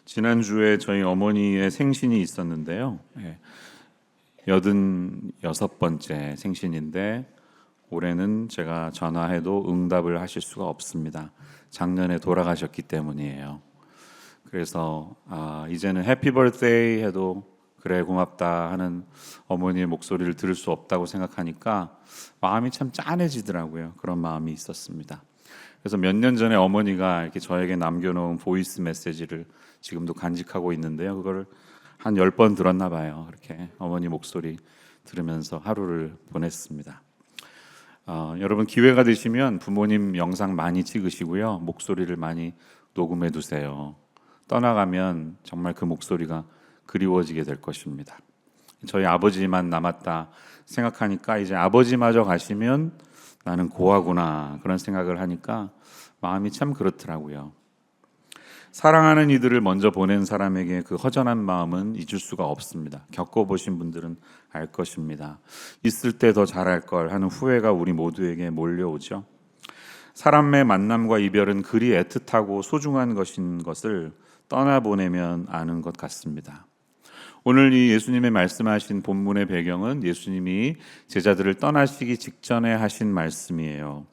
지난주에 저희 어머니의 생신이 있었는데요. 86번째 생신인데 올해는 제가 전화해도 응답을 하실 수가 없습니다. 작년에 돌아가셨기 때문이에요. 그래서 이제는 해피 버스데이 해도 그래 고맙다 하는 어머니의 목소리를 들을 수 없다고 생각하니까 마음이 참 짠해지더라고요. 그런 마음이 있었습니다. 그래서 몇 년 전에 어머니가 이렇게 저에게 남겨놓은 보이스 메시지를 지금도 간직하고 있는데요. 그거를 한 10번 들었나 봐요. 그렇게 어머니 목소리 들으면서 하루를 보냈습니다. 여러분 기회가 되시면 부모님 영상 많이 찍으시고요. 목소리를 많이 녹음해 두세요. 떠나가면 정말 그 목소리가 그리워지게 될 것입니다. 저희 아버지만 남았다 생각하니까 이제 아버지마저 가시면 나는 고아구나 그런 생각을 하니까 마음이 참 그렇더라고요. 사랑하는 이들을 먼저 보낸 사람에게 그 허전한 마음은 잊을 수가 없습니다. 겪어보신 분들은 알 것입니다. 있을 때 더 잘할 걸 하는 후회가 우리 모두에게 몰려오죠. 사람의 만남과 이별은 그리 애틋하고 소중한 것인 것을 떠나보내면 아는 것 같습니다. 오늘 이 예수님의 말씀하신 본문의 배경은 예수님이 제자들을 떠나시기 직전에 하신 말씀이에요.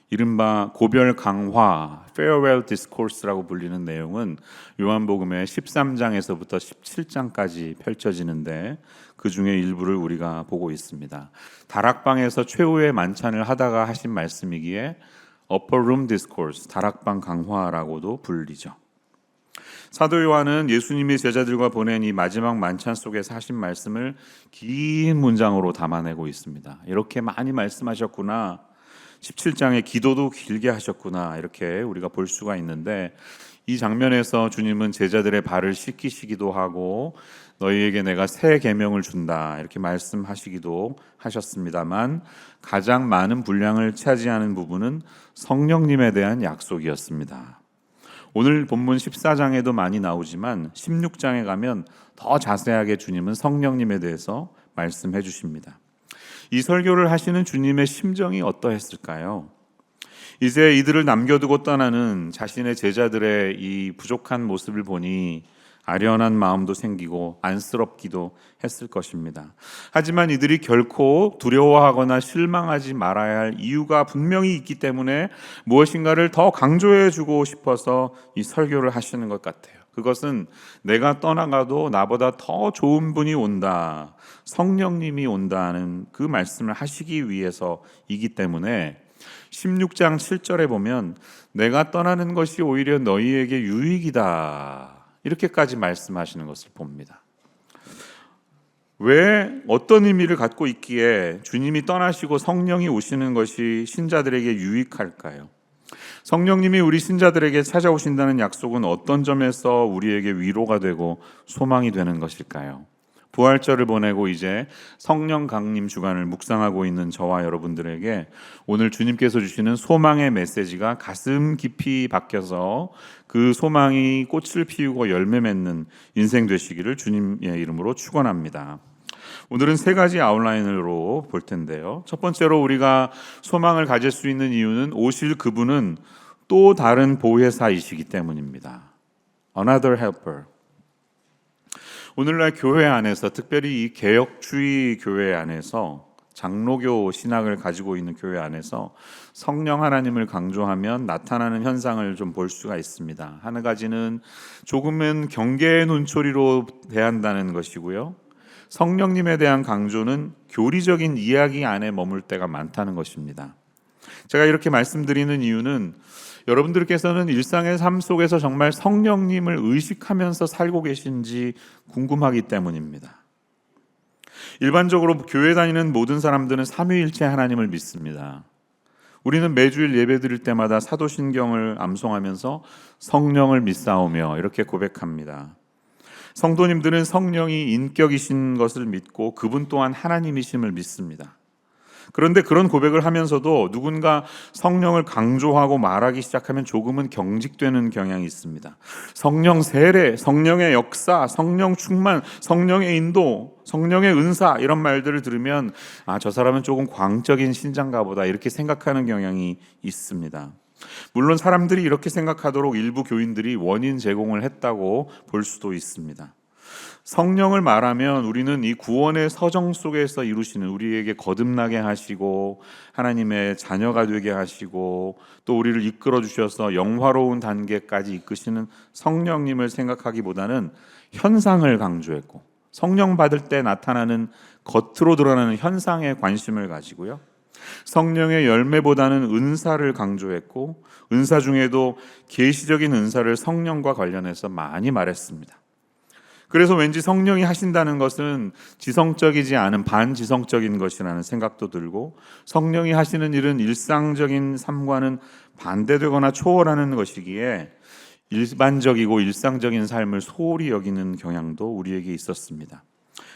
이른바 고별 강화, farewell discourse라고 불리는 내용은 요한복음의 13장에서부터 17장까지 펼쳐지는데 그 중에 일부를 우리가 보고 있습니다. 다락방에서 최후의 만찬을 하다가 하신 말씀이기에 upper room discourse, 다락방 강화라고도 불리죠. 사도 요한은 예수님이 제자들과 보낸 이 마지막 만찬 속에서 하신 말씀을 긴 문장으로 담아내고 있습니다. 이렇게 많이 말씀하셨구나, 17장의 기도도 길게 하셨구나, 이렇게 우리가 볼 수가 있는데 이 장면에서 주님은 제자들의 발을 씻기시기도 하고 너희에게 내가 새 계명을 준다 이렇게 말씀하시기도 하셨습니다만 가장 많은 분량을 차지하는 부분은 성령님에 대한 약속이었습니다. 오늘 본문 14장에도 많이 나오지만 16장에 가면 더 자세하게 주님은 성령님에 대해서 말씀해 주십니다. 이 설교를 하시는 주님의 심정이 어떠했을까요? 이제 이들을 남겨두고 떠나는 자신의 제자들의 이 부족한 모습을 보니 아련한 마음도 생기고 안쓰럽기도 했을 것입니다. 하지만 이들이 결코 두려워하거나 실망하지 말아야 할 이유가 분명히 있기 때문에 무엇인가를 더 강조해주고 싶어서 이 설교를 하시는 것 같아요. 그것은 내가 떠나가도 나보다 더 좋은 분이 온다, 성령님이 온다는 그 말씀을 하시기 위해서이기 때문에 16장 7절에 보면 내가 떠나는 것이 오히려 너희에게 유익이다 이렇게까지 말씀하시는 것을 봅니다. 왜 어떤 의미를 갖고 있기에 주님이 떠나시고 성령이 오시는 것이 신자들에게 유익할까요? 성령님이 우리 신자들에게 찾아오신다는 약속은 어떤 점에서 우리에게 위로가 되고 소망이 되는 것일까요? 부활절을 보내고 이제 성령 강림 주간을 묵상하고 있는 저와 여러분들에게 오늘 주님께서 주시는 소망의 메시지가 가슴 깊이 박혀서 그 소망이 꽃을 피우고 열매 맺는 인생 되시기를 주님의 이름으로 축원합니다. 오늘은 세 가지 아웃라인으로 볼 텐데요. 첫 번째로 우리가 소망을 가질 수 있는 이유는 오실 그분은 또 다른 보혜사이시기 때문입니다. Another helper. 오늘날 교회 안에서, 특별히 이 개혁주의 교회 안에서, 장로교 신학을 가지고 있는 교회 안에서 성령 하나님을 강조하면 나타나는 현상을 좀 볼 수가 있습니다. 한 가지는 조금은 경계의 눈초리로 대한다는 것이고요. 성령님에 대한 강조는 교리적인 이야기 안에 머물 때가 많다는 것입니다. 제가 이렇게 말씀드리는 이유는 여러분들께서는 일상의 삶 속에서 정말 성령님을 의식하면서 살고 계신지 궁금하기 때문입니다. 일반적으로 교회 다니는 모든 사람들은 삼위일체 하나님을 믿습니다. 우리는 매주일 예배 드릴 때마다 사도신경을 암송하면서 성령을 믿사오며 이렇게 고백합니다. 성도님들은 성령이 인격이신 것을 믿고 그분 또한 하나님이심을 믿습니다. 그런데 그런 고백을 하면서도 누군가 성령을 강조하고 말하기 시작하면 조금은 경직되는 경향이 있습니다. 성령 세례, 성령의 역사, 성령 충만, 성령의 인도, 성령의 은사 이런 말들을 들으면 저 사람은 조금 광적인 신자인가 보다 이렇게 생각하는 경향이 있습니다. 물론 사람들이 이렇게 생각하도록 일부 교인들이 원인 제공을 했다고 볼 수도 있습니다. 성령을 말하면 우리는 이 구원의 서정 속에서 이루시는, 우리에게 거듭나게 하시고 하나님의 자녀가 되게 하시고 또 우리를 이끌어 주셔서 영화로운 단계까지 이끄시는 성령님을 생각하기보다는 현상을 강조했고, 성령 받을 때 나타나는 겉으로 드러나는 현상에 관심을 가지고요, 성령의 열매보다는 은사를 강조했고, 은사 중에도 계시적인 은사를 성령과 관련해서 많이 말했습니다. 그래서 왠지 성령이 하신다는 것은 지성적이지 않은 반지성적인 것이라는 생각도 들고, 성령이 하시는 일은 일상적인 삶과는 반대되거나 초월하는 것이기에 일반적이고 일상적인 삶을 소홀히 여기는 경향도 우리에게 있었습니다.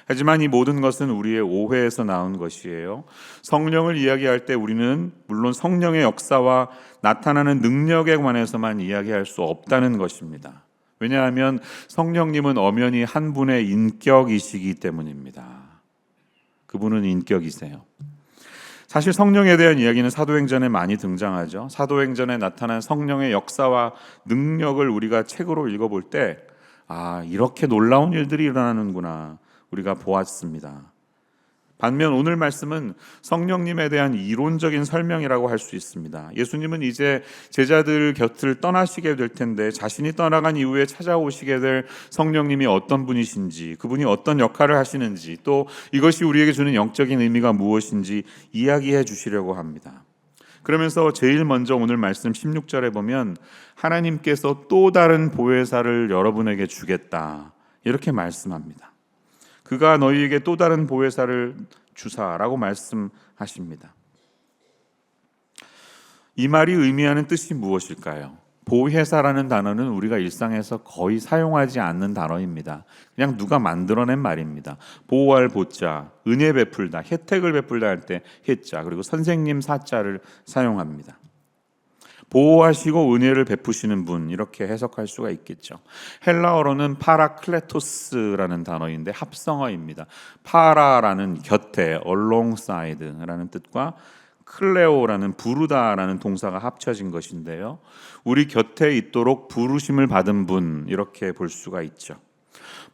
하지만 이 모든 것은 우리의 오해에서 나온 것이에요. 성령을 이야기할 때 우리는 물론 성령의 역사와 나타나는 능력에 관해서만 이야기할 수 없다는 것입니다. 왜냐하면 성령님은 엄연히 한 분의 인격이시기 때문입니다. 그분은 인격이세요. 사실 성령에 대한 이야기는 사도행전에 많이 등장하죠. 사도행전에 나타난 성령의 역사와 능력을 우리가 책으로 읽어볼 때, 이렇게 놀라운 일들이 일어나는구나 우리가 보았습니다. 반면 오늘 말씀은 성령님에 대한 이론적인 설명이라고 할 수 있습니다. 예수님은 이제 제자들 곁을 떠나시게 될 텐데, 자신이 떠나간 이후에 찾아오시게 될 성령님이 어떤 분이신지, 그분이 어떤 역할을 하시는지, 또 이것이 우리에게 주는 영적인 의미가 무엇인지 이야기해 주시려고 합니다. 그러면서 제일 먼저 오늘 말씀 16절에 보면 하나님께서 또 다른 보혜사를 여러분에게 주겠다 이렇게 말씀합니다. 그가 너희에게 또 다른 보혜사를 주사라고 말씀하십니다. 이 말이 의미하는 뜻이 무엇일까요? 보혜사라는 단어는 우리가 일상에서 거의 사용하지 않는 단어입니다. 그냥 누가 만들어낸 말입니다. 보호할 보자, 은혜 베풀다, 혜택을 베풀다 할 때 혜자, 그리고 선생님 사자를 사용합니다. 보호하시고 은혜를 베푸시는 분, 이렇게 해석할 수가 있겠죠. 헬라어로는 파라클레토스라는 단어인데 합성어입니다. 파라라는 곁에, alongside라는 뜻과 클레오라는 부르다라는 동사가 합쳐진 것인데요, 우리 곁에 있도록 부르심을 받은 분, 이렇게 볼 수가 있죠.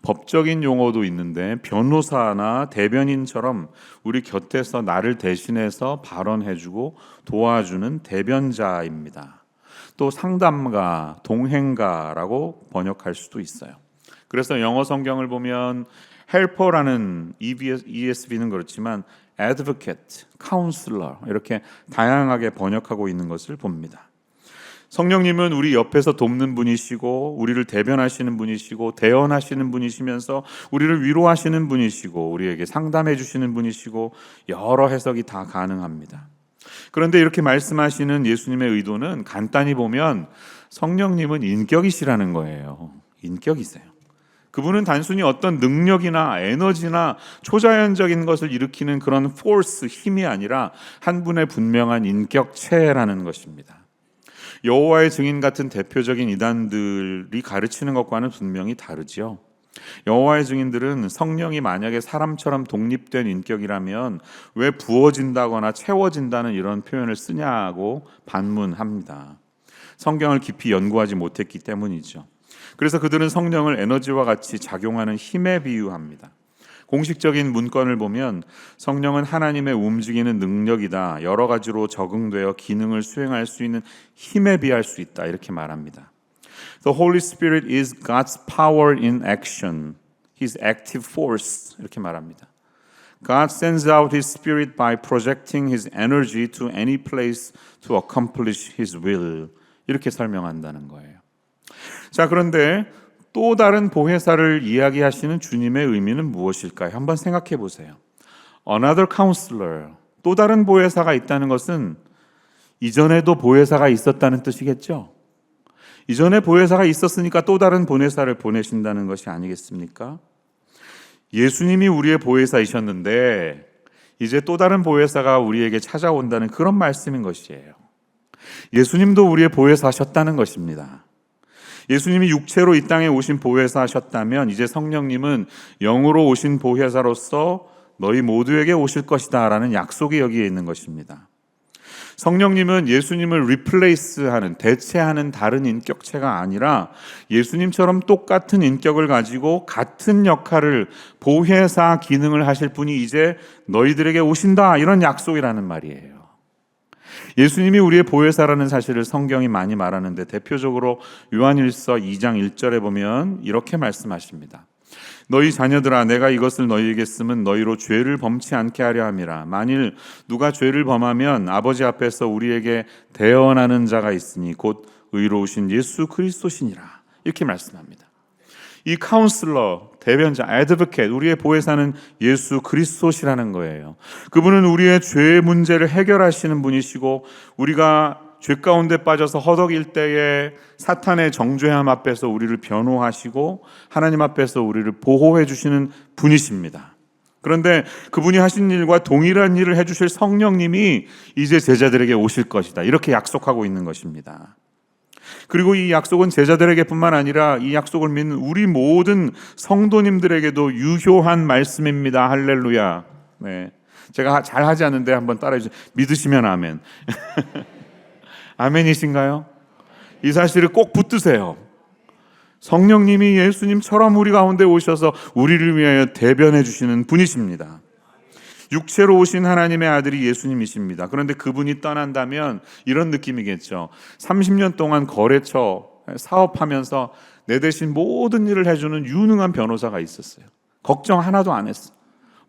법적인 용어도 있는데 변호사나 대변인처럼 우리 곁에서 나를 대신해서 발언해주고 도와주는 대변자입니다. 또 상담가, 동행가라고 번역할 수도 있어요. 그래서 영어 성경을 보면 helper라는 ESV는 그렇지만 advocate, counselor 이렇게 다양하게 번역하고 있는 것을 봅니다. 성령님은 우리 옆에서 돕는 분이시고, 우리를 대변하시는 분이시고, 대언하시는 분이시면서 우리를 위로하시는 분이시고, 우리에게 상담해 주시는 분이시고, 여러 해석이 다 가능합니다. 그런데 이렇게 말씀하시는 예수님의 의도는 간단히 보면 성령님은 인격이시라는 거예요. 인격이세요. 그분은 단순히 어떤 능력이나 에너지나 초자연적인 것을 일으키는 그런 force, 힘이 아니라 한 분의 분명한 인격체라는 것입니다. 여호와의 증인 같은 대표적인 이단들이 가르치는 것과는 분명히 다르죠. 여호와의 증인들은 성령이 만약에 사람처럼 독립된 인격이라면 왜 부어진다거나 채워진다는 이런 표현을 쓰냐고 반문합니다. 성경을 깊이 연구하지 못했기 때문이죠. 그래서 그들은 성령을 에너지와 같이 작용하는 힘에 비유합니다. 공식적인 문건을 보면 성령은 하나님의 움직이는 능력이다, 여러 가지로 적응되어 기능을 수행할 수 있는 힘에 비할 수 있다, 이렇게 말합니다. The Holy Spirit is God's power in action, His active force, 이렇게 말합니다. God sends out His Spirit by projecting His energy to any place to accomplish His will, 이렇게 설명한다는 거예요. 자, 그런데 또 다른 보혜사를 이야기하시는 주님의 의미는 무엇일까요? 한번 생각해 보세요. Another counselor, 또 다른 보혜사가 있다는 것은 이전에도 보혜사가 있었다는 뜻이겠죠? 이전에 보혜사가 있었으니까 또 다른 보혜사를 보내신다는 것이 아니겠습니까? 예수님이 우리의 보혜사이셨는데 이제 또 다른 보혜사가 우리에게 찾아온다는 그런 말씀인 것이에요. 예수님도 우리의 보혜사셨다는 것입니다. 예수님이 육체로 이 땅에 오신 보혜사셨다면 이제 성령님은 영으로 오신 보혜사로서 너희 모두에게 오실 것이다 라는 약속이 여기에 있는 것입니다. 성령님은 예수님을 리플레이스하는, 대체하는 다른 인격체가 아니라 예수님처럼 똑같은 인격을 가지고 같은 역할을, 보혜사 기능을 하실 분이 이제 너희들에게 오신다, 이런 약속이라는 말이에요. 예수님이 우리의 보혜사라는 사실을 성경이 많이 말하는데 대표적으로 요한일서 2장 1절에 보면 이렇게 말씀하십니다. 너희 자녀들아, 내가 이것을 너희에게 쓰면 너희로 죄를 범치 않게 하려 함이라. 만일 누가 죄를 범하면 아버지 앞에서 우리에게 대언하는 자가 있으니 곧 의로우신 예수 그리스도시니라. 이렇게 말씀합니다. 이 카운슬러, 대변자, 애드보켓, 우리의 보혜사는 예수 그리스도시라는 거예요. 그분은 우리의 죄 문제를 해결하시는 분이시고, 우리가 죄 가운데 빠져서 허덕일 때에 사탄의 정죄함 앞에서 우리를 변호하시고 하나님 앞에서 우리를 보호해 주시는 분이십니다. 그런데 그분이 하신 일과 동일한 일을 해주실 성령님이 이제 제자들에게 오실 것이다, 이렇게 약속하고 있는 것입니다. 그리고 이 약속은 제자들에게뿐만 아니라 이 약속을 믿는 우리 모든 성도님들에게도 유효한 말씀입니다. 할렐루야. 네, 제가 잘 하지 않는데 한번 따라해 주세요. 믿으시면 아멘. 아멘이신가요? 이 사실을 꼭 붙드세요. 성령님이 예수님처럼 우리 가운데 오셔서 우리를 위하여 대변해 주시는 분이십니다. 육체로 오신 하나님의 아들이 예수님이십니다. 그런데 그분이 떠난다면 이런 느낌이겠죠. 30년 동안 거래처 사업하면서 내 대신 모든 일을 해주는 유능한 변호사가 있었어요. 걱정 하나도 안 했어.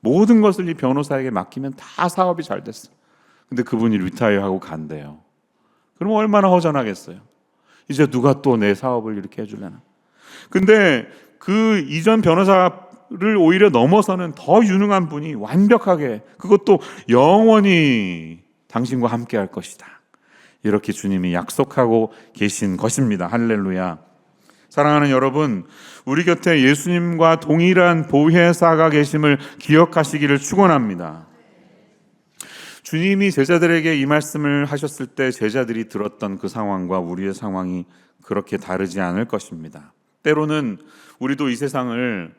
모든 것을 이 변호사에게 맡기면 다 사업이 잘 됐어. 근데 그분이 리타이어하고 간대요. 그럼 얼마나 허전하겠어요. 이제 누가 또 내 사업을 이렇게 해주려나. 근데 그 이전 변호사를 오히려 넘어서는 더 유능한 분이 완벽하게, 그것도 영원히 당신과 함께 할 것이다, 이렇게 주님이 약속하고 계신 것입니다. 할렐루야. 사랑하는 여러분, 우리 곁에 예수님과 동일한 보혜사가 계심을 기억하시기를 축원합니다. 주님이 제자들에게 이 말씀을 하셨을 때 제자들이 들었던 그 상황과 우리의 상황이 그렇게 다르지 않을 것입니다. 때로는 우리도 이 세상을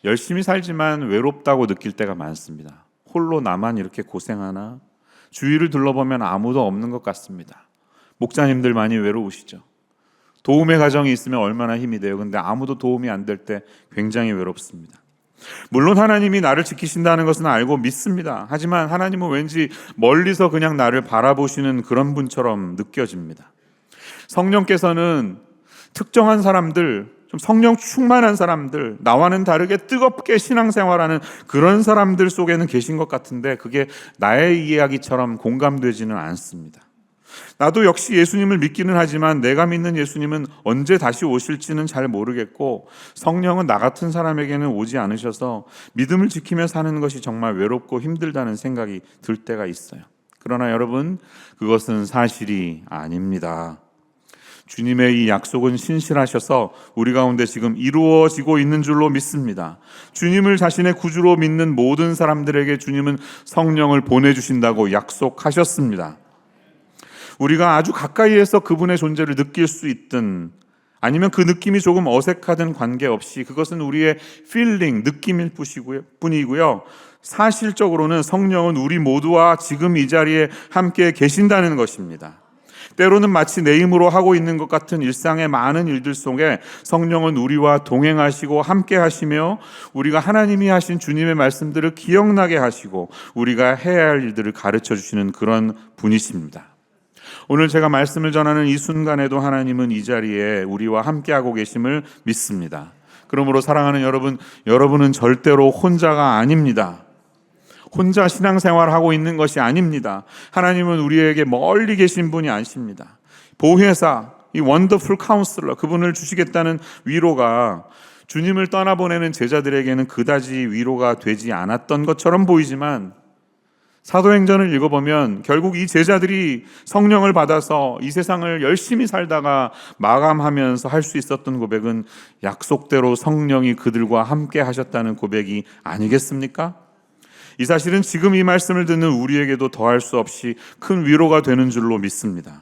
열심히 살지만 외롭다고 느낄 때가 많습니다. 홀로 나만 이렇게 고생하나? 주위를 둘러보면 아무도 없는 것 같습니다. 목자님들 많이 외로우시죠? 도움의 가정이 있으면 얼마나 힘이 돼요. 근데 아무도 도움이 안 될 때 굉장히 외롭습니다. 물론 하나님이 나를 지키신다는 것은 알고 믿습니다. 하지만 하나님은 왠지 멀리서 그냥 나를 바라보시는 그런 분처럼 느껴집니다. 성령께서는 특정한 사람들, 좀 성령 충만한 사람들, 나와는 다르게 뜨겁게 신앙생활하는 그런 사람들 속에는 계신 것 같은데 그게 나의 이야기처럼 공감되지는 않습니다. 나도 역시 예수님을 믿기는 하지만 내가 믿는 예수님은 언제 다시 오실지는 잘 모르겠고 성령은 나 같은 사람에게는 오지 않으셔서 믿음을 지키며 사는 것이 정말 외롭고 힘들다는 생각이 들 때가 있어요. 그러나 여러분, 그것은 사실이 아닙니다. 주님의 이 약속은 신실하셔서 우리 가운데 지금 이루어지고 있는 줄로 믿습니다. 주님을 자신의 구주로 믿는 모든 사람들에게 주님은 성령을 보내주신다고 약속하셨습니다. 우리가 아주 가까이에서 그분의 존재를 느낄 수 있든 아니면 그 느낌이 조금 어색하든 관계없이 그것은 우리의 feeling, 느낌일 뿐이고요. 사실적으로는 성령은 우리 모두와 지금 이 자리에 함께 계신다는 것입니다. 때로는 마치 내 힘으로 하고 있는 것 같은 일상의 많은 일들 속에 성령은 우리와 동행하시고 함께 하시며 우리가 하나님이 하신 주님의 말씀들을 기억나게 하시고 우리가 해야 할 일들을 가르쳐 주시는 그런 분이십니다. 오늘 제가 말씀을 전하는 이 순간에도 하나님은 이 자리에 우리와 함께하고 계심을 믿습니다. 그러므로 사랑하는 여러분, 여러분은 절대로 혼자가 아닙니다. 혼자 신앙생활하고 있는 것이 아닙니다. 하나님은 우리에게 멀리 계신 분이 아니십니다. 보혜사, 이 원더풀 카운슬러, 그분을 주시겠다는 위로가 주님을 떠나보내는 제자들에게는 그다지 위로가 되지 않았던 것처럼 보이지만 사도행전을 읽어보면 결국 이 제자들이 성령을 받아서 이 세상을 열심히 살다가 마감하면서 할 수 있었던 고백은 약속대로 성령이 그들과 함께 하셨다는 고백이 아니겠습니까? 이 사실은 지금 이 말씀을 듣는 우리에게도 더할 수 없이 큰 위로가 되는 줄로 믿습니다.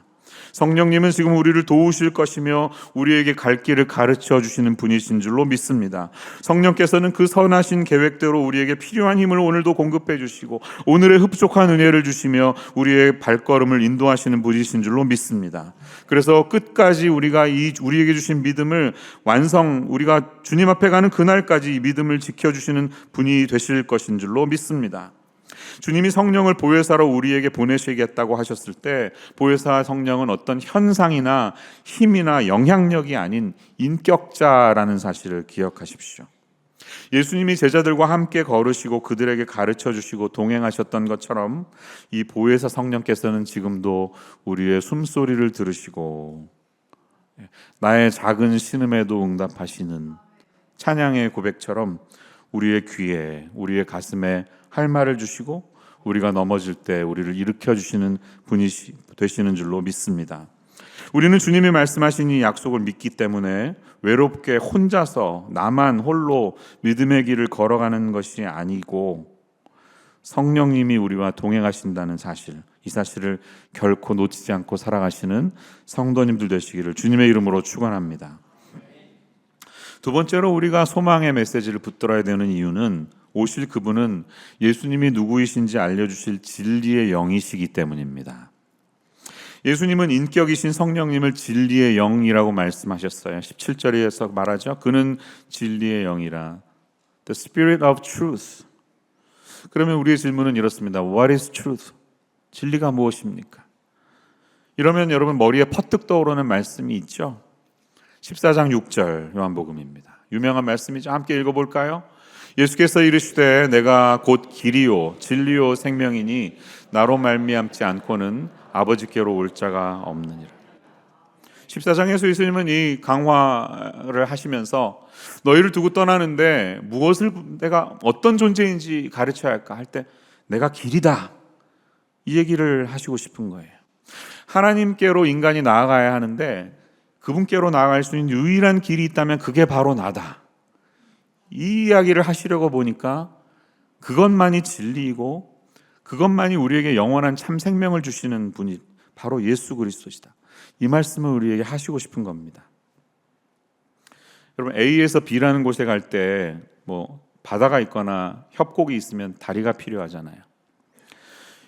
성령님은 지금 우리를 도우실 것이며 우리에게 갈 길을 가르쳐 주시는 분이신 줄로 믿습니다. 성령께서는 그 선하신 계획대로 우리에게 필요한 힘을 오늘도 공급해 주시고 오늘의 흡족한 은혜를 주시며 우리의 발걸음을 인도하시는 분이신 줄로 믿습니다. 그래서 끝까지 우리에게 주신 믿음을 우리가 주님 앞에 가는 그날까지 이 믿음을 지켜주시는 분이 되실 것인 줄로 믿습니다. 주님이 성령을 보혜사로 우리에게 보내시겠다고 하셨을 때 보혜사 성령은 어떤 현상이나 힘이나 영향력이 아닌 인격자라는 사실을 기억하십시오. 예수님이 제자들과 함께 걸으시고 그들에게 가르쳐 주시고 동행하셨던 것처럼 이 보혜사 성령께서는 지금도 우리의 숨소리를 들으시고 나의 작은 신음에도 응답하시는 찬양의 고백처럼 우리의 귀에, 우리의 가슴에 할 말을 주시고 우리가 넘어질 때 우리를 일으켜 주시는 분이 되시는 줄로 믿습니다. 우리는 주님이 말씀하신 이 약속을 믿기 때문에 외롭게 혼자서 나만 홀로 믿음의 길을 걸어가는 것이 아니고 성령님이 우리와 동행하신다는 사실, 이 사실을 결코 놓치지 않고 살아가시는 성도님들 되시기를 주님의 이름으로 축원합니다. 두 번째로 우리가 소망의 메시지를 붙들어야 되는 이유는 오실 그분은 예수님이 누구이신지 알려주실 진리의 영이시기 때문입니다. 예수님은 인격이신 성령님을 진리의 영이라고 말씀하셨어요. 17절에서 말하죠. 그는 진리의 영이라. The Spirit of Truth. 그러면 우리의 질문은 이렇습니다. What is truth? 진리가 무엇입니까? 이러면 여러분 머리에 퍼뜩 떠오르는 말씀이 있죠. 14장 6절 요한복음입니다. 유명한 말씀이죠. 함께 읽어볼까요? 예수께서 이르시되 내가 곧 길이요 진리요 생명이니 나로 말미암지 않고는 아버지께로 올 자가 없느니라. 14장에서 예수님은 이 강화를 하시면서 너희를 두고 떠나는데 내가 어떤 존재인지 가르쳐야 할까 할 때 내가 길이다, 이 얘기를 하시고 싶은 거예요. 하나님께로 인간이 나아가야 하는데 그분께로 나아갈 수 있는 유일한 길이 있다면 그게 바로 나다, 이 이야기를 하시려고 보니까 그것만이 진리이고 그것만이 우리에게 영원한 참 생명을 주시는 분이 바로 예수 그리스도시다, 이 말씀을 우리에게 하시고 싶은 겁니다. 여러분, A에서 B라는 곳에 갈 때 바다가 있거나 협곡이 있으면 다리가 필요하잖아요.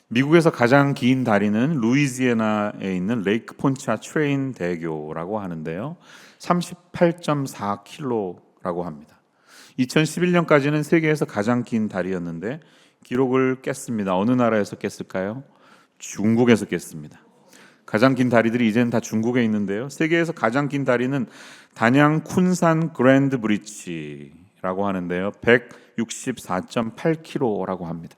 미국에서 가장 긴 다리는 루이지애나에 있는 레이크 폰차 트레인 대교라고 하는데요, 38.4km라고 합니다. 2011년까지는 세계에서 가장 긴 다리였는데 기록을 깼습니다. 어느 나라에서 깼을까요? 중국에서 깼습니다. 가장 긴 다리들이 이제는 다 중국에 있는데요, 세계에서 가장 긴 다리는 단양 쿤산 그랜드 브릿지라고 하는데요, 164.8km라고 합니다.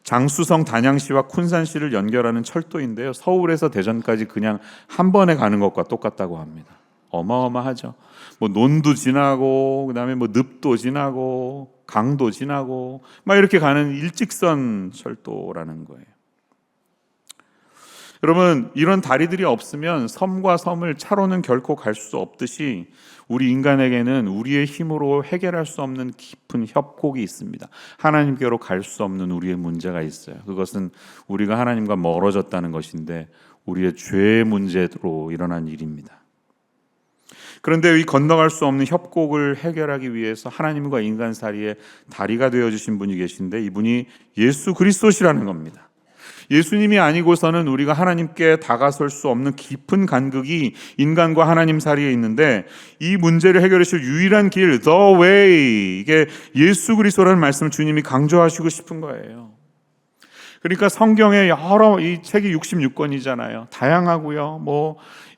장쑤성 단양시와 쿤산시를 연결하는 철도인데요, 서울에서 대전까지 그냥 한 번에 가는 것과 똑같다고 합니다. 어마어마하죠. 논도 지나고 그다음에 늪도 지나고 강도 지나고 막 이렇게 가는 일직선 철도라는 거예요. 여러분, 이런 다리들이 없으면 섬과 섬을 차로는 결코 갈 수 없듯이 우리 인간에게는 우리의 힘으로 해결할 수 없는 깊은 협곡이 있습니다. 하나님께로 갈 수 없는 우리의 문제가 있어요. 그것은 우리가 하나님과 멀어졌다는 것인데 우리의 죄의 문제로 일어난 일입니다. 그런데 이 건너갈 수 없는 협곡을 해결하기 위해서 하나님과 인간 사이에 다리가 되어주신 분이 계신데 이분이 예수 그리스도시라는 겁니다. 예수님이 아니고서는 우리가 하나님께 다가설 수 없는 깊은 간극이 인간과 하나님 사이에 있는데 이 문제를 해결해 줄 유일한 길, the way, 이게 예수 그리스도라는 말씀을 주님이 강조하시고 싶은 거예요. 그러니까 성경에 이 책이 66권이잖아요. 다양하고요.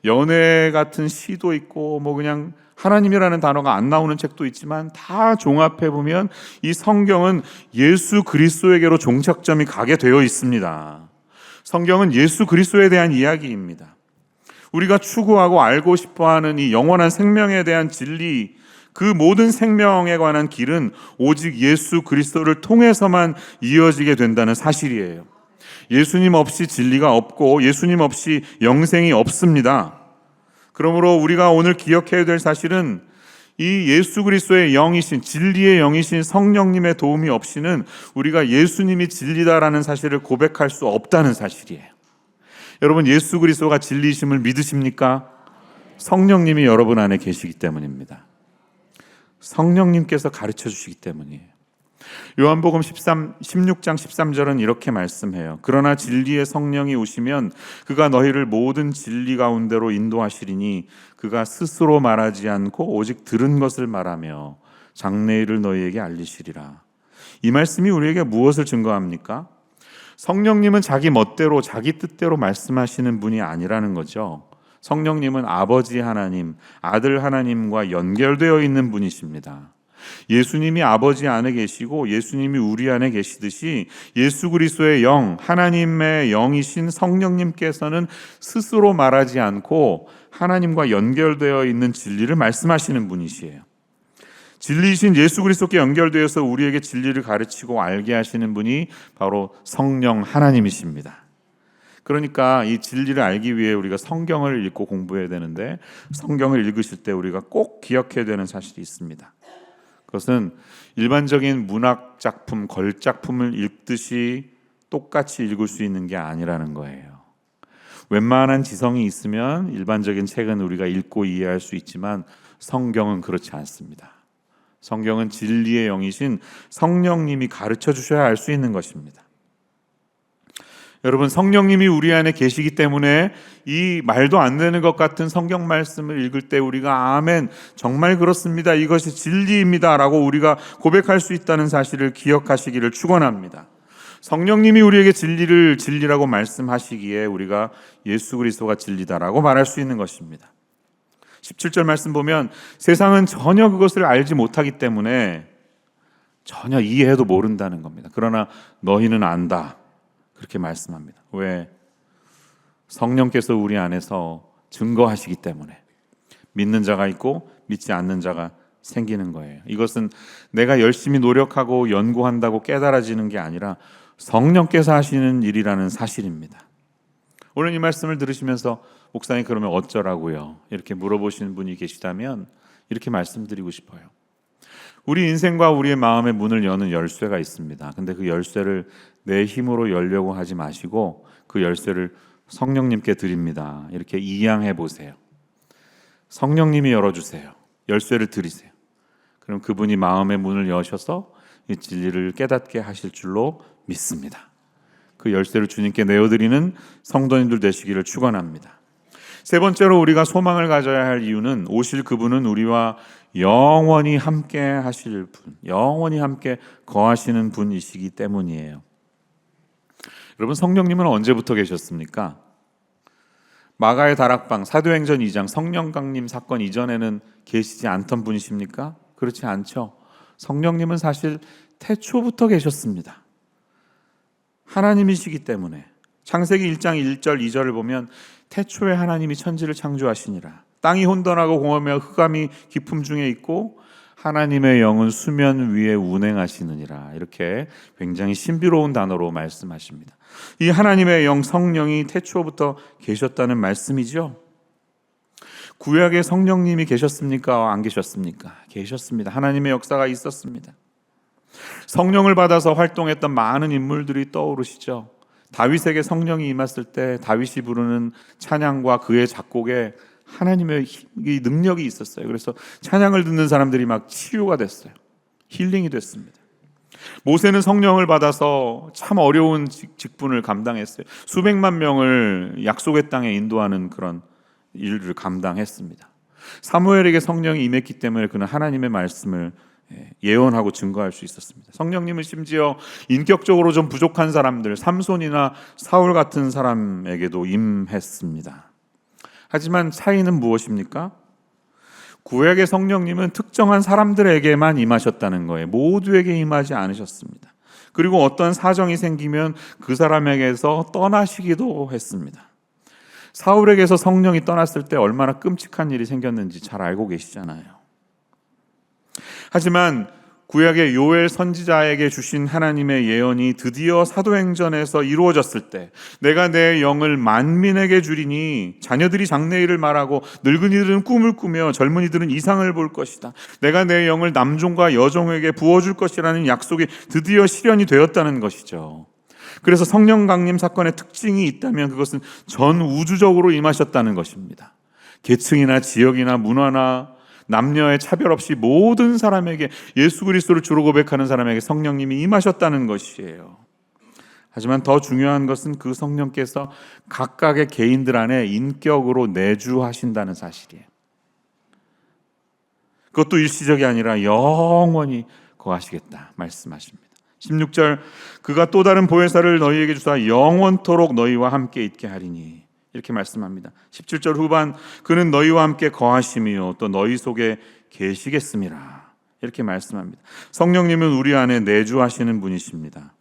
연애 같은 시도 있고 그냥 하나님이라는 단어가 안 나오는 책도 있지만 다 종합해 보면 이 성경은 예수 그리스도에게로 종착점이 가게 되어 있습니다. 성경은 예수 그리스도에 대한 이야기입니다. 우리가 추구하고 알고 싶어하는 이 영원한 생명에 대한 진리, 그 모든 생명에 관한 길은 오직 예수 그리스도를 통해서만 이어지게 된다는 사실이에요. 예수님 없이 진리가 없고 예수님 없이 영생이 없습니다. 그러므로 우리가 오늘 기억해야 될 사실은 이 예수 그리스도의 영이신, 진리의 영이신 성령님의 도움이 없이는 우리가 예수님이 진리다라는 사실을 고백할 수 없다는 사실이에요. 여러분, 예수 그리스도가 진리이심을 믿으십니까? 성령님이 여러분 안에 계시기 때문입니다. 성령님께서 가르쳐 주시기 때문이에요. 요한복음 16장 13절은 이렇게 말씀해요. 그러나 진리의 성령이 오시면 그가 너희를 모든 진리 가운데로 인도하시리니 그가 스스로 말하지 않고 오직 들은 것을 말하며 장래일을 너희에게 알리시리라. 이 말씀이 우리에게 무엇을 증거합니까? 성령님은 자기 멋대로 자기 뜻대로 말씀하시는 분이 아니라는 거죠. 성령님은 아버지 하나님, 아들 하나님과 연결되어 있는 분이십니다. 예수님이 아버지 안에 계시고 예수님이 우리 안에 계시듯이 예수 그리스도의 영, 하나님의 영이신 성령님께서는 스스로 말하지 않고 하나님과 연결되어 있는 진리를 말씀하시는 분이시에요. 진리이신 예수 그리스도께 연결되어서 우리에게 진리를 가르치고 알게 하시는 분이 바로 성령 하나님이십니다. 그러니까 이 진리를 알기 위해 우리가 성경을 읽고 공부해야 되는데, 성경을 읽으실 때 우리가 꼭 기억해야 되는 사실이 있습니다. 그것은 일반적인 문학 작품, 걸작품을 읽듯이 똑같이 읽을 수 있는 게 아니라는 거예요. 웬만한 지성이 있으면 일반적인 책은 우리가 읽고 이해할 수 있지만 성경은 그렇지 않습니다. 성경은 진리의 영이신 성령님이 가르쳐 주셔야 알 수 있는 것입니다. 여러분, 성령님이 우리 안에 계시기 때문에 이 말도 안 되는 것 같은 성경 말씀을 읽을 때 우리가 아멘, 정말 그렇습니다, 이것이 진리입니다 라고 우리가 고백할 수 있다는 사실을 기억하시기를 축원합니다. 성령님이 우리에게 진리를 진리라고 말씀하시기에 우리가 예수 그리스도가 진리다라고 말할 수 있는 것입니다. 17절 말씀 보면 세상은 전혀 그것을 알지 못하기 때문에 전혀 이해해도 모른다는 겁니다. 그러나 너희는 안다, 그렇게 말씀합니다. 왜? 성령께서 우리 안에서 증거하시기 때문에. 믿는 자가 있고 믿지 않는 자가 생기는 거예요. 이것은 내가 열심히 노력하고 연구한다고 깨달아지는 게 아니라 성령께서 하시는 일이라는 사실입니다. 오늘 이 말씀을 들으시면서 목사님 그러면 어쩌라고요? 이렇게 물어보시는 분이 계시다면 이렇게 말씀드리고 싶어요. 우리 인생과 우리의 마음의 문을 여는 열쇠가 있습니다. 근데 그 열쇠를 내 힘으로 열려고 하지 마시고 그 열쇠를 성령님께 드립니다. 이렇게 이양해 보세요. 성령님이 열어주세요. 열쇠를 드리세요. 그럼 그분이 마음의 문을 여셔서 이 진리를 깨닫게 하실 줄로 믿습니다. 그 열쇠를 주님께 내어드리는 성도님들 되시기를 축원합니다. 세 번째로 우리가 소망을 가져야 할 이유는 오실 그분은 우리와 영원히 함께 하실 분, 영원히 함께 거하시는 분이시기 때문이에요. 여러분, 성령님은 언제부터 계셨습니까? 마가의 다락방, 사도행전 2장 성령 강림 사건 이전에는 계시지 않던 분이십니까? 그렇지 않죠. 성령님은 사실 태초부터 계셨습니다. 하나님이시기 때문에 창세기 1장 1절 2절을 보면 태초에 하나님이 천지를 창조하시니라. 땅이 혼돈하고 공허하며 흑암이 깊음 중에 있고 하나님의 영은 수면 위에 운행하시느니라. 이렇게 굉장히 신비로운 단어로 말씀하십니다. 이 하나님의 영 성령이 태초부터 계셨다는 말씀이죠. 구약에 성령님이 계셨습니까? 안 계셨습니까? 계셨습니다. 하나님의 역사가 있었습니다. 성령을 받아서 활동했던 많은 인물들이 떠오르시죠. 다윗에게 성령이 임했을 때 다윗이 부르는 찬양과 그의 작곡에 하나님의 능력이 있었어요. 그래서 찬양을 듣는 사람들이 막 치유가 됐어요. 힐링이 됐습니다. 모세는 성령을 받아서 참 어려운 직분을 감당했어요. 수백만 명을 약속의 땅에 인도하는 그런 일을 감당했습니다. 사무엘에게 성령이 임했기 때문에 그는 하나님의 말씀을 예언하고 증거할 수 있었습니다. 성령님은 심지어 인격적으로 좀 부족한 사람들, 삼손이나 사울 같은 사람에게도 임했습니다. 하지만 차이는 무엇입니까? 구약의 성령님은 특정한 사람들에게만 임하셨다는 거예요. 모두에게 임하지 않으셨습니다. 그리고 어떤 사정이 생기면 그 사람에게서 떠나시기도 했습니다. 사울에게서 성령이 떠났을 때 얼마나 끔찍한 일이 생겼는지 잘 알고 계시잖아요. 하지만 구약의 요엘 선지자에게 주신 하나님의 예언이 드디어 사도행전에서 이루어졌을 때 내가 내 영을 만민에게 주리니 자녀들이 장래일을 말하고 늙은이들은 꿈을 꾸며 젊은이들은 이상을 볼 것이다. 내가 내 영을 남종과 여종에게 부어줄 것이라는 약속이 드디어 실현이 되었다는 것이죠. 그래서 성령 강림 사건의 특징이 있다면 그것은 전 우주적으로 임하셨다는 것입니다. 계층이나 지역이나 문화나 남녀의 차별 없이 모든 사람에게, 예수 그리스도를 주로 고백하는 사람에게 성령님이 임하셨다는 것이에요. 하지만 더 중요한 것은 그 성령께서 각각의 개인들 안에 인격으로 내주하신다는 사실이에요. 그것도 일시적이 아니라 영원히 거하시겠다 말씀하십니다. 16절, 그가 또 다른 보혜사를 너희에게 주사 영원토록 너희와 함께 있게 하리니, 이렇게 말씀합니다. 17절 후반, 그는 너희와 함께 거하심이요 또 너희 속에 계시겠음이라, 이렇게 말씀합니다. 성령님은 우리 안에 내주하시는 분이십니다.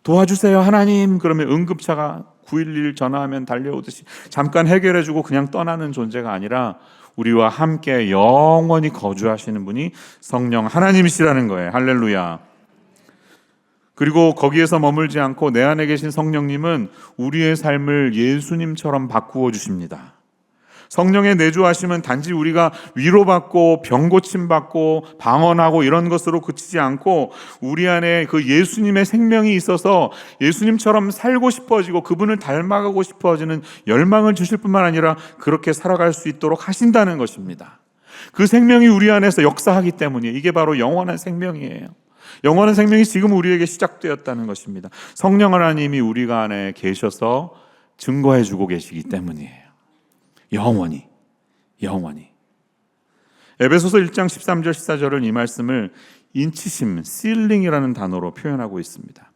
도와주세요 하나님 그러면 응급차가 911 전화하면 달려오듯이 잠깐 해결해주고 그냥 떠나는 존재가 아니라 우리와 함께 영원히 거주하시는 분이 성령 하나님이시라는 거예요. 할렐루야. 그리고 거기에서 머물지 않고 내 안에 계신 성령님은 우리의 삶을 예수님처럼 바꾸어 주십니다. 성령의 내주하심은 단지 우리가 위로받고 병고침받고 방언하고 이런 것으로 그치지 않고 우리 안에 그 예수님의 생명이 있어서 예수님처럼 살고 싶어지고 그분을 닮아가고 싶어지는 열망을 주실 뿐만 아니라 그렇게 살아갈 수 있도록 하신다는 것입니다. 그 생명이 우리 안에서 역사하기 때문에 이게 바로 영원한 생명이에요. 영원한 생명이 지금 우리에게 시작되었다는 것입니다. 성령 하나님이 우리가 안에 계셔서 증거해 주고 계시기 때문이에요. 영원히. 에베소서 1장 13절 14절은 이 말씀을 인치심, sealing이라는 단어로 표현하고 있습니다.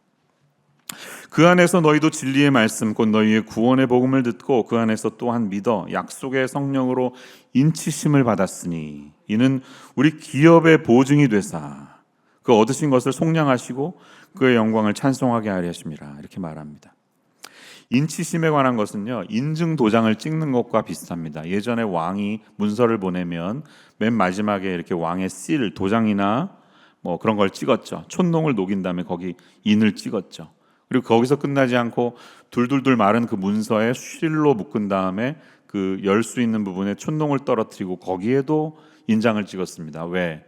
그 안에서 너희도 진리의 말씀 곧 너희의 구원의 복음을 듣고 그 안에서 또한 믿어 약속의 성령으로 인치심을 받았으니 이는 우리 기업의 보증이 되사 그 얻으신 것을 속량하시고 그의 영광을 찬송하게 하려 하심이라, 이렇게 말합니다. 인치심에 관한 것은요, 인증 도장을 찍는 것과 비슷합니다. 예전에 왕이 문서를 보내면 맨 마지막에 이렇게 왕의 실, 도장이나 뭐 그런 걸 찍었죠. 촌농을 녹인 다음에 거기 인을 찍었죠. 그리고 거기서 끝나지 않고 둘둘둘 마른 그 문서에 실로 묶은 다음에 그 열 수 있는 부분에 촌농을 떨어뜨리고 거기에도 인장을 찍었습니다. 왜?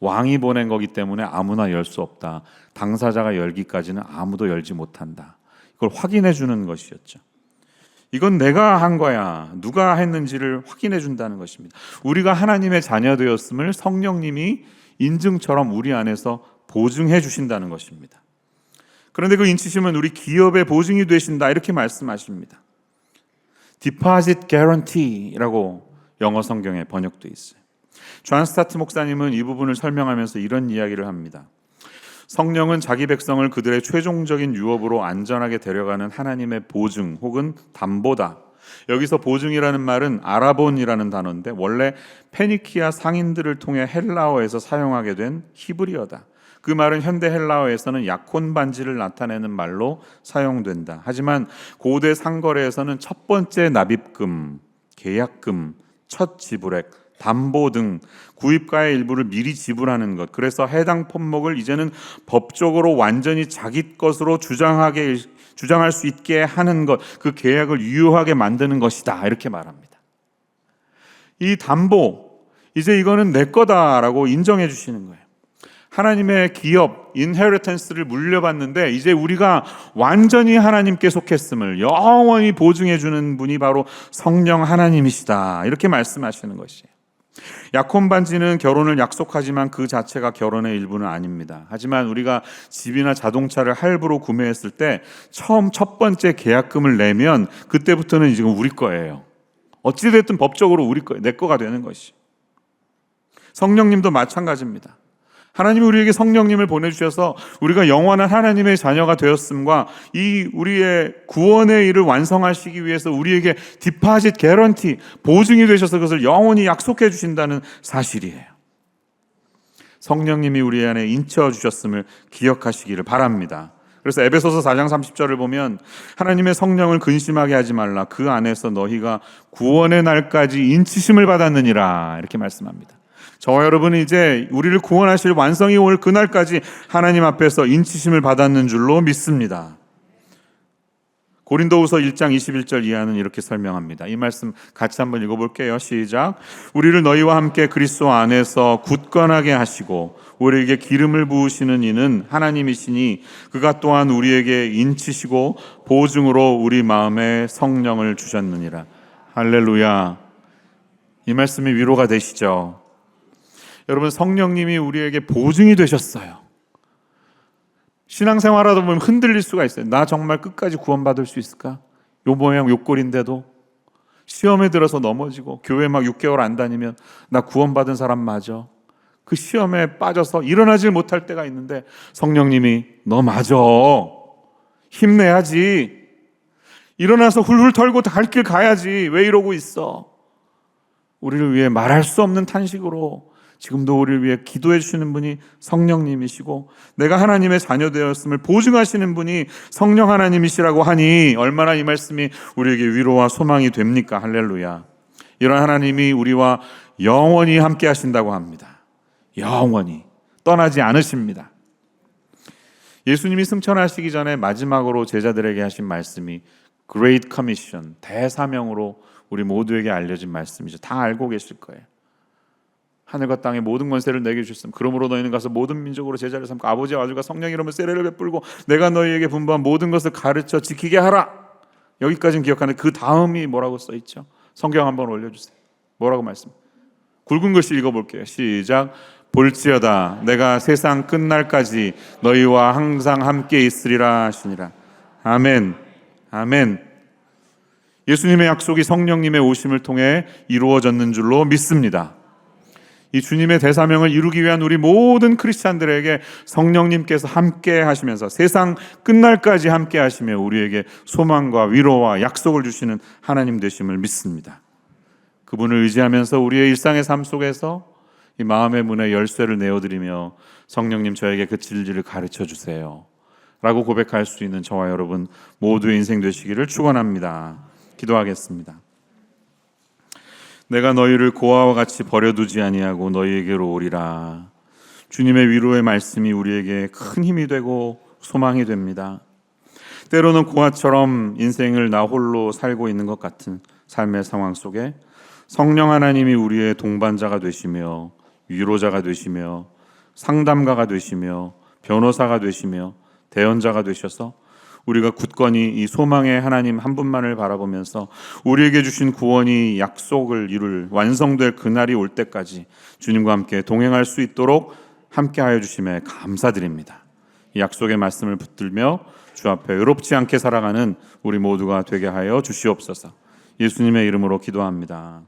왕이 보낸 거기 때문에 아무나 열 수 없다. 당사자가 열기까지는 아무도 열지 못한다. 그걸 확인해 주는 것이었죠. 이건 내가 한 거야, 누가 했는지를 확인해 준다는 것입니다. 우리가 하나님의 자녀 되었음을 성령님이 인증처럼 우리 안에서 보증해 주신다는 것입니다. 그런데 그 인치심은 우리 기업의 보증이 되신다, 이렇게 말씀하십니다. Deposit Guarantee라고 영어 성경에 번역되어 있어요. 존 스타트 목사님은 이 부분을 설명하면서 이런 이야기를 합니다. 성령은 자기 백성을 그들의 최종적인 유업으로 안전하게 데려가는 하나님의 보증 혹은 담보다. 여기서 보증이라는 말은 아라본이라는 단어인데 원래 페니키아 상인들을 통해 헬라어에서 사용하게 된 히브리어다. 그 말은 현대 헬라어에서는 약혼 반지를 나타내는 말로 사용된다. 하지만 고대 상거래에서는 첫 번째 납입금, 계약금, 첫 지불액, 담보 등 구입가의 일부를 미리 지불하는 것, 그래서 해당 품목을 이제는 법적으로 완전히 자기 것으로 주장할 수 있게 하는 것, 그 계약을 유효하게 만드는 것이다, 이렇게 말합니다. 이 담보, 이제 이거는 내 거다라고 인정해 주시는 거예요. 하나님의 기업, 인헤리턴스를 물려받는데 이제 우리가 완전히 하나님께 속했음을 영원히 보증해 주는 분이 바로 성령 하나님이시다, 이렇게 말씀하시는 것이에요. 약혼 반지는 결혼을 약속하지만 그 자체가 결혼의 일부는 아닙니다. 하지만 우리가 집이나 자동차를 할부로 구매했을 때 처음 첫 번째 계약금을 내면 그때부터는 이제 우리 거예요. 어찌됐든 법적으로 우리 거, 내 거가 되는 것이. 성령님도 마찬가지입니다. 하나님이 우리에게 성령님을 보내주셔서 우리가 영원한 하나님의 자녀가 되었음과 이 우리의 구원의 일을 완성하시기 위해서 우리에게 디파짓 개런티, 보증이 되셔서 그것을 영원히 약속해 주신다는 사실이에요. 성령님이 우리 안에 인쳐 주셨음을 기억하시기를 바랍니다. 그래서 에베소서 4장 30절을 보면 하나님의 성령을 근심하게 하지 말라, 그 안에서 너희가 구원의 날까지 인치심을 받았느니라, 이렇게 말씀합니다. 저와 여러분은 이제 우리를 구원하실 완성이 올 그날까지 하나님 앞에서 인치심을 받았는 줄로 믿습니다. 고린도후서 1장 21절 이하는 이렇게 설명합니다. 이 말씀 같이 한번 읽어볼게요. 시작. 우리를 너희와 함께 그리스도 안에서 굳건하게 하시고 우리에게 기름을 부으시는 이는 하나님이시니 그가 또한 우리에게 인치시고 보증으로 우리 마음에 성령을 주셨느니라. 할렐루야. 이 말씀이 위로가 되시죠? 여러분, 성령님이 우리에게 보증이 되셨어요. 신앙생활하다 보면 흔들릴 수가 있어요. 나 정말 끝까지 구원받을 수 있을까? 요 모양 요 꼴인데도 시험에 들어서 넘어지고 교회 막 6개월 안 다니면 나 구원받은 사람 맞아. 그 시험에 빠져서 일어나질 못할 때가 있는데 성령님이 너 맞아. 힘내야지. 일어나서 훌훌 털고 갈 길 가야지. 왜 이러고 있어? 우리를 위해 말할 수 없는 탄식으로 지금도 우리를 위해 기도해 주시는 분이 성령님이시고 내가 하나님의 자녀 되었음을 보증하시는 분이 성령 하나님이시라고 하니 얼마나 이 말씀이 우리에게 위로와 소망이 됩니까? 할렐루야. 이런 하나님이 우리와 영원히 함께 하신다고 합니다. 영원히 떠나지 않으십니다. 예수님이 승천하시기 전에 마지막으로 제자들에게 하신 말씀이 Great Commission, 대사명으로 우리 모두에게 알려진 말씀이죠. 다 알고 계실 거예요. 하늘과 땅의 모든 권세를 내게 주셨음. 그러므로 너희는 가서 모든 민족으로 제자를 삼고 아버지와 아들과 성령 이름으로 세례를 베풀고 내가 너희에게 분부한 모든 것을 가르쳐 지키게 하라. 여기까지는 기억하는데 그 다음이 뭐라고 써 있죠? 성경 한번 올려주세요. 뭐라고 말씀? 굵은 글씨 읽어볼게요. 시작. 볼지어다 내가 세상 끝날까지 너희와 항상 함께 있으리라 하시니라. 아멘. 아멘. 예수님의 약속이 성령님의 오심을 통해 이루어졌는 줄로 믿습니다. 이 주님의 대사명을 이루기 위한 우리 모든 크리스찬들에게 성령님께서 함께 하시면서 세상 끝날까지 함께 하시며 우리에게 소망과 위로와 약속을 주시는 하나님 되심을 믿습니다. 그분을 의지하면서 우리의 일상의 삶 속에서 이 마음의 문에 열쇠를 내어드리며 성령님 저에게 그 진리를 가르쳐 주세요 라고 고백할 수 있는 저와 여러분 모두의 인생 되시기를 축원합니다. 기도하겠습니다. 내가 너희를 고아와 같이 버려두지 아니하고 너희에게로 오리라. 주님의 위로의 말씀이 우리에게 큰 힘이 되고 소망이 됩니다. 때로는 고아처럼 인생을 나 홀로 살고 있는 것 같은 삶의 상황 속에 성령 하나님이 우리의 동반자가 되시며 위로자가 되시며 상담가가 되시며 변호사가 되시며 대언자가 되셔서 우리가 굳건히 이 소망의 하나님 한 분만을 바라보면서 우리에게 주신 구원이 약속을 이룰 완성될 그날이 올 때까지 주님과 함께 동행할 수 있도록 함께하여 주심에 감사드립니다. 이 약속의 말씀을 붙들며 주 앞에 외롭지 않게 살아가는 우리 모두가 되게 하여 주시옵소서. 예수님의 이름으로 기도합니다.